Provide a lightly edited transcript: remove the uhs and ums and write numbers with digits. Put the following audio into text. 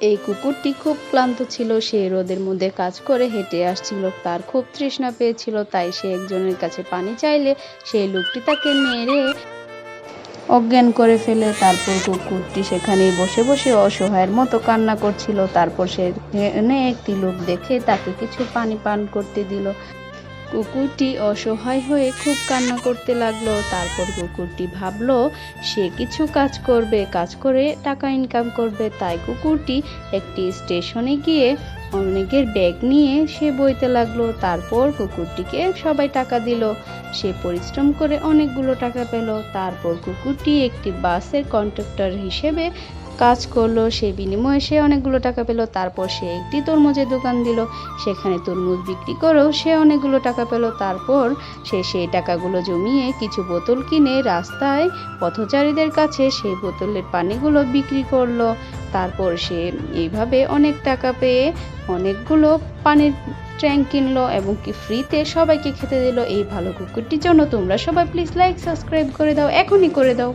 এই কুকুরটি খুব ক্লান্ত ছিল। সে রোদের মধ্যে কাজ করে হেঁটে আসছিল। তার খুব তৃষ্ণা পেয়েছিল। তাই সে একজনের কাছে পানি চাইলে সেই লোকটি তাকে মেরে অজ্ঞান করে ফেলে। তারপর কুকুরটি সেখানেই বসে বসে অসহায়ের মতো কান্না করছিল। তারপর সেখানে একটি লোক দেখে তাকে কিছু পানি পান করতে দিল। কুকুরটি অসহায় হয়ে খুব কান্না করতে লাগলো। তারপর কুকুরটি ভাবলো সে কিছু কাজ করবে, কাজ করে টাকা ইনকাম করবে। তাই কুকুরটি একটি স্টেশনে গিয়ে অনেকের ব্যাগ নিয়ে সে বইতে লাগলো। তারপর কুকুরটিকে সবাই টাকা দিল। সে পরিশ্রম করে অনেকগুলো টাকা পেল। তারপর কুকুরটি একটি বাসের কন্ডাক্টর হিসেবে কাজ করলো। সে বিনিময়ে সে অনেকগুলো টাকা পেল। তারপর সে একটি তরমুজের দোকান দিল। সেখানে তরমুজ বিক্রি করেও সে অনেকগুলো টাকা পেল। তারপর সে সেই টাকাগুলো জমিয়ে কিছু বোতল কিনে রাস্তায় পথচারীদের কাছে সেই বোতলের পানিগুলো বিক্রি করলো। তারপর সে এইভাবে অনেক টাকা পেয়ে অনেকগুলো পানির ট্যাঙ্ক কিনলো এবং কি ফ্রিতে সবাইকে খেতে দিল। এই ভালো কুকুরটির জন্য তোমরা সবাই প্লিজ লাইক সাবস্ক্রাইব করে দাও, এখনই করে দাও।